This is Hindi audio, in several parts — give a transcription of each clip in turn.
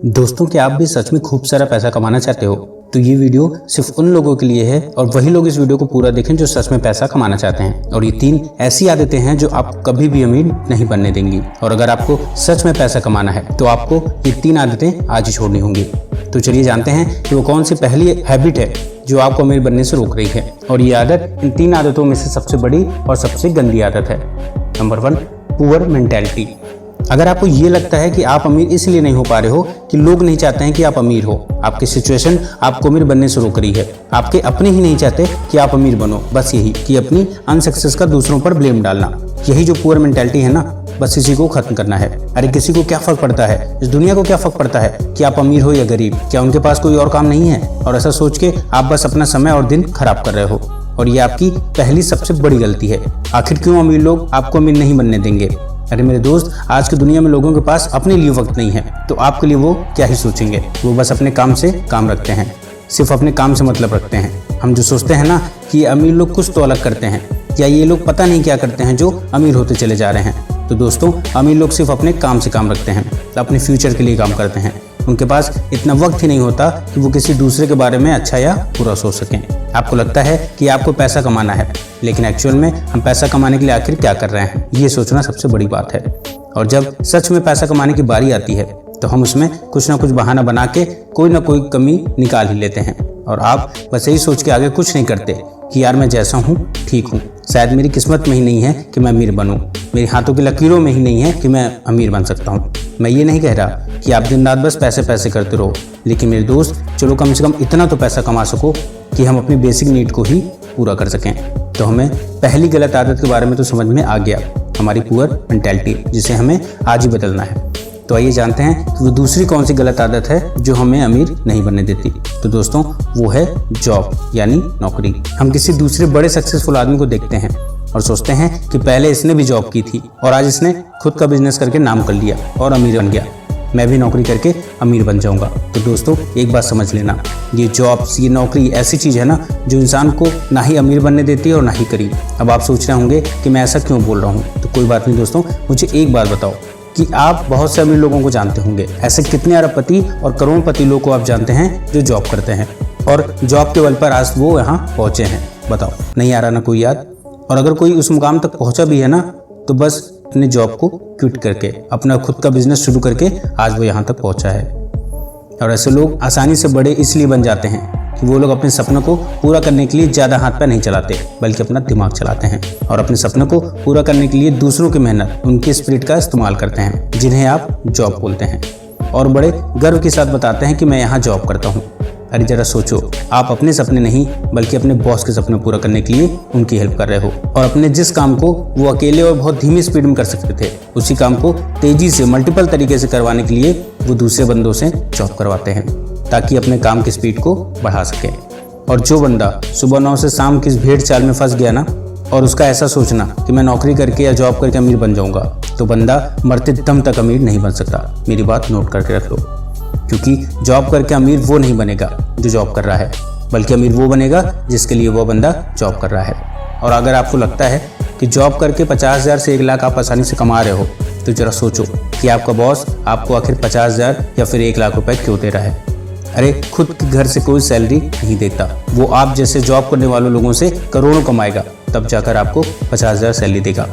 दोस्तों, क्या आप भी सच में खूब सारा पैसा कमाना चाहते हो? तो ये वीडियो सिर्फ उन लोगों के लिए है और वही लोग इस वीडियो को पूरा देखें जो सच में पैसा कमाना चाहते हैं। और ये 3 ऐसी आदतें हैं जो आप कभी भी अमीर नहीं बनने देंगी। और अगर आपको सच में पैसा कमाना है तो आपको ये 3 आदतें आज ही छोड़नी होंगी। तो चलिए जानते हैं कि वो कौन सी पहली हैबिट है जो आपको अमीर बनने से रोक रही है। और ये आदत इन 3 आदतों में से सबसे बड़ी और सबसे गंदी आदत है। Number 1, poor mentality. अगर आपको ये लगता है कि आप अमीर इसलिए नहीं हो पा रहे हो कि लोग नहीं चाहते हैं कि आप अमीर हो, आपकी सिचुएशन आपको अमीर बनने से रोक रही है, आपके अपने ही नहीं चाहते कि आप अमीर बनो, बस यही कि अपनी अनसक्सेस का दूसरों पर ब्लेम डालना, यही जो पुअर मेंटालिटी है ना, बस इसी को खत्म करना है। अरे किसी को क्या फर्क पड़ता है, इस दुनिया को क्या फर्क पड़ता है कि आप अमीर हो या गरीब, क्या उनके पास कोई और काम नहीं है? और ऐसा सोच के आप बस अपना समय और दिन खराब कर रहे हो। और ये आपकी पहली सबसे बड़ी गलती है। आखिर क्यों अमीर लोग आपको अमीर नहीं बनने देंगे? अरे मेरे दोस्त, आज की दुनिया में लोगों के पास अपने लिए वक्त नहीं है, तो आपके लिए वो क्या ही सोचेंगे। वो बस अपने काम से काम रखते हैं, सिर्फ अपने काम से मतलब रखते हैं। हम जो सोचते हैं ना कि अमीर लोग कुछ तो अलग करते हैं, या ये लोग पता नहीं क्या करते हैं जो अमीर होते चले जा रहे हैं। तो दोस्तों, अमीर लोग सिर्फ अपने काम से काम रखते हैं, अपने फ्यूचर के लिए काम करते हैं। उनके पास इतना वक्त ही नहीं होता कि वो किसी दूसरे के बारे में अच्छा या बुरा सोच सकें। आपको लगता है कि आपको पैसा कमाना है, लेकिन एक्चुअल में हम पैसा कमाने के लिए आखिर क्या कर रहे हैं, ये सोचना सबसे बड़ी बात है। और जब सच में पैसा कमाने की बारी आती है तो हम उसमें कुछ ना कुछ बहाना बना के कोई ना कोई कमी निकाल ही लेते हैं। और आप बस यही सोच के आगे कुछ नहीं करते कि यार मैं जैसा हूँ ठीक हूँ, शायद मेरी किस्मत में ही नहीं है कि मैं अमीर बनूँ, मेरे हाथों की लकीरों में ही नहीं है कि मैं अमीर बन सकता हूँ। मैं ये नहीं कह रहा कि आप दिन रात बस पैसे पैसे करते रहो, लेकिन मेरे दोस्त, चलो कम से कम इतना तो पैसा कमा सको कि हम अपनी बेसिक नीड को ही पूरा कर सकें। तो हमें पहली गलत आदत के बारे में तो समझ में आ गया, हमारी पुअर मेंटालिटी, जिसे हमें आज ही बदलना है। तो आइए जानते हैं कि वो दूसरी कौन सी गलत आदत है जो हमें अमीर नहीं बनने देती। तो दोस्तों, वो है जॉब यानी नौकरी। हम किसी दूसरे बड़े सक्सेसफुल आदमी को देखते हैं और सोचते हैं कि पहले इसने भी जॉब की थी और आज इसने खुद का बिजनेस करके नाम कर लिया और अमीर बन गया, मैं भी नौकरी करके अमीर बन जाऊंगा। तो दोस्तों, एक बात समझ लेना, ये जॉब्स, ये नौकरी ऐसी चीज़ है ना जो इंसान को ना ही अमीर बनने देती है और ना ही गरीब। अब आप सोच रहे होंगे कि मैं ऐसा क्यों बोल रहा हूँ, तो कोई बात नहीं दोस्तों, मुझे एक बात बताओ कि आप बहुत से अमीर लोगों को जानते होंगे, ऐसे कितने अरबपति और करोड़पति लोग को आप जानते हैं जो जॉब करते हैं और जॉब के बल पर आज वो यहाँ पहुँचे हैं? बताओ, नहीं आ रहा ना कोई याद? और अगर कोई उस मुकाम तक पहुँचा भी है ना, तो बस अपने जॉब को क्विट करके अपना खुद का बिजनेस शुरू करके आज वो यहाँ तक पहुँचा है। और ऐसे लोग आसानी से बड़े इसलिए बन जाते हैं कि वो लोग अपने सपनों को पूरा करने के लिए ज़्यादा हाथ पैर नहीं चलाते, बल्कि अपना दिमाग चलाते हैं और अपने सपनों को पूरा करने के लिए दूसरों की मेहनत, उनकी स्पिरिट का इस्तेमाल करते हैं, जिन्हें आप जॉब बोलते हैं, और बड़े गर्व के साथ बताते हैं कि मैं यहाँ जॉब करता हूँ। अरे जरा सोचो, आप अपने सपने नहीं बल्कि अपने बॉस के सपने पूरा करने के लिए उनकी हेल्प कर रहे हो। और अपने जिस काम को वो अकेले और बहुत धीमी स्पीड में कर सकते थे, उसी काम को तेजी से मल्टीपल तरीके से करवाने के लिए वो दूसरे बंदों से जॉब करवाते हैं, ताकि अपने काम की स्पीड को बढ़ा सके। और जो बंदा सुबह 9 से शाम की इस भेड़ चाल में फंस गया ना, और उसका ऐसा सोचना कि मैं नौकरी करके या जॉब करके अमीर बन जाऊंगा, तो बंदा मरते दम तक अमीर नहीं बन सकता। मेरी बात नोट करके रख लो, क्योंकि जॉब करके अमीर वो नहीं बनेगा जो जॉब कर रहा है, बल्कि अमीर वो बनेगा जिसके लिए वो बंदा जॉब कर रहा है। और अगर आपको लगता है कि जॉब करके 50,000 से 1 लाख आप आसानी से कमा रहे हो, तो जरा सोचो कि आपका बॉस आपको आखिर 50,000 या फिर 1 लाख रुपए क्यों दे रहा है? अरे खुद के घर से कोई सैलरी नहीं देता, वो आप जैसे जॉब करने वालों लोगों से करोड़ों कमाएगा, तब जाकर आपको 50,000 सैलरी देगा।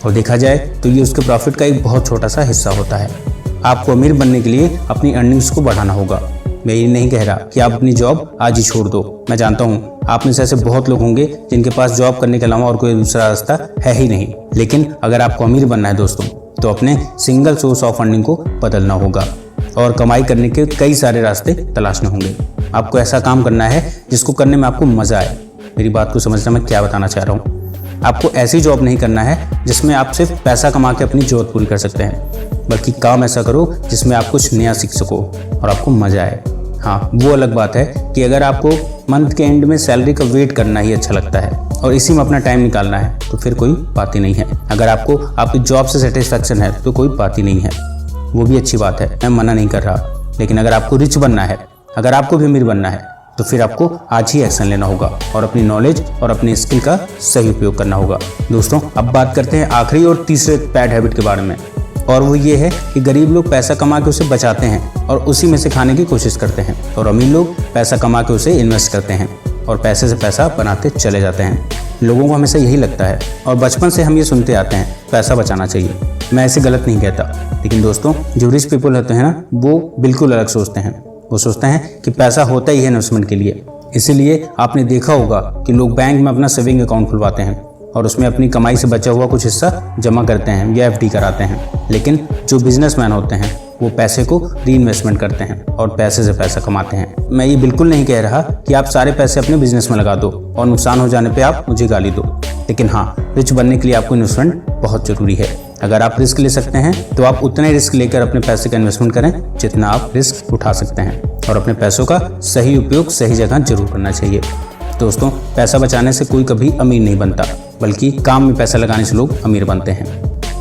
और देखा जाए तो ये उसके प्रॉफिट का एक बहुत छोटा सा हिस्सा होता है। आपको अमीर बनने के लिए अपनी अर्निंग्स को बढ़ाना होगा। मैं ये नहीं कह रहा कि आप अपनी जॉब आज ही छोड़ दो। मैं जानता हूँ आप में से ऐसे बहुत लोग होंगे जिनके पास जॉब करने के अलावा और कोई दूसरा रास्ता है ही नहीं। लेकिन अगर आपको अमीर बनना है दोस्तों, तो अपने सिंगल सोर्स ऑफ अर्निंग को बदलना होगा और कमाई करने के कई सारे रास्ते तलाशने होंगे। आपको ऐसा काम करना है जिसको करने में आपको मजा आए। मेरी बात को समझना मैं क्या बताना चाह रहा हूँ। आपको ऐसी जॉब नहीं करना है जिसमें आप सिर्फ पैसा कमा के अपनी जरूरत पूरी कर सकते हैं, बल्कि काम ऐसा करो जिसमें आप कुछ नया सीख सको और आपको मजा आए। हाँ, वो अलग बात है कि अगर आपको मंथ के एंड में सैलरी का वेट करना ही अच्छा लगता है और इसी में अपना टाइम निकालना है, तो फिर कोई बात ही नहीं है। अगर आपको आपकी जॉब से सेटिस्फैक्शन है तो कोई बात ही नहीं है, वो भी अच्छी बात है, मैं मना नहीं कर रहा। लेकिन अगर आपको रिच बनना है, अगर आपको भी अमीर बनना है, तो फिर आपको आज ही एक्शन लेना होगा और अपनी नॉलेज और अपनी स्किल का सही उपयोग करना होगा। दोस्तों, अब बात करते हैं आखिरी और तीसरे बैड हैबिट के बारे में। और वो ये है कि गरीब लोग पैसा कमा के उसे बचाते हैं और उसी में से खाने की कोशिश करते हैं, और अमीर लोग पैसा कमा के उसे इन्वेस्ट करते हैं और पैसे से पैसा बनाते चले जाते हैं। लोगों को हमेशा यही लगता है और बचपन से हम ये सुनते आते हैं, पैसा बचाना चाहिए। मैं ऐसे गलत नहीं कहता, लेकिन दोस्तों जो रिच पीपल होते हैं ना, वो बिल्कुल अलग सोचते हैं। वो सोचते हैं कि पैसा होता ही है इन्वेस्टमेंट के लिए। इसीलिए आपने देखा होगा कि लोग बैंक में अपना सेविंग अकाउंट खुलवाते हैं और उसमें अपनी कमाई से बचा हुआ कुछ हिस्सा जमा करते हैं या FD कराते हैं। लेकिन जो बिजनेसमैन होते हैं वो पैसे को री इन्वेस्टमेंट करते हैं और पैसे से पैसा कमाते हैं। मैं ये बिल्कुल नहीं कह रहा कि आप सारे पैसे अपने बिजनेस में लगा दो और नुकसान हो जाने पे आप मुझे गाली दो, लेकिन हाँ, रिच बनने के लिए आपको इन्वेस्टमेंट बहुत ज़रूरी है। अगर आप रिस्क ले सकते हैं तो आप उतने रिस्क लेकर अपने पैसे का इन्वेस्टमेंट करें जितना आप रिस्क उठा सकते हैं, और अपने पैसों का सही उपयोग सही जगह जरूर करना चाहिए। दोस्तों, पैसा बचाने से कोई कभी अमीर नहीं बनता, बल्कि काम में पैसा लगाने से लोग अमीर बनते हैं।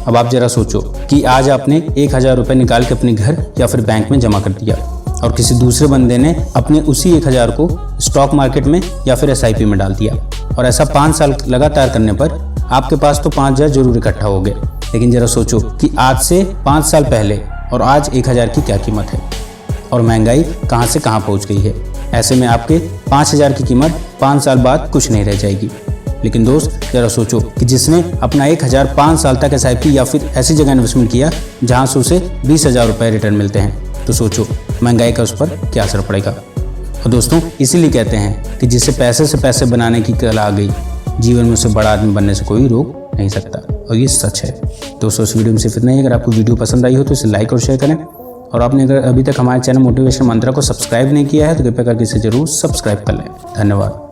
अब आप जरा सोचो कि आज आपने 1000 रुपये निकाल के अपने घर या फिर बैंक में जमा कर दिया और किसी दूसरे बंदे ने अपने उसी 1000 को स्टॉक मार्केट में या फिर SIP में डाल दिया, और ऐसा 5 साल लगातार करने पर आपके पास तो 5000 जरूर इकट्ठा हो गए। लेकिन जरा सोचो कि आज से 5 साल पहले और आज 1000 की क्या कीमत है, और महंगाई कहाँ से कहाँ पहुँच गई है। ऐसे में आपके 5000 की कीमत 5 साल बाद कुछ नहीं रह जाएगी। लेकिन दोस्त, जरा सोचो कि जिसने अपना 1000 5 साल तक SIP या फिर ऐसी जगह इन्वेस्टमेंट किया जहाँ से उसे 20,000 रुपये रिटर्न मिलते हैं, तो सोचो महंगाई का उस पर क्या असर पड़ेगा। और दोस्तों, इसीलिए कहते हैं कि जिसे पैसे से पैसे बनाने की कला आ गई, जीवन में उसे बड़ा आदमी बनने से कोई रोक नहीं सकता, और ये सच है। दोस्तों, इस वीडियो में सिर्फ इतना ही। अगर आपको वीडियो पसंद आई हो तो इसे लाइक और शेयर करें, और आपने अगर अभी तक हमारे चैनल मोटिवेशन मंत्रा को सब्सक्राइब नहीं किया है तो कृपया करके इसे जरूर सब्सक्राइब कर लें। धन्यवाद।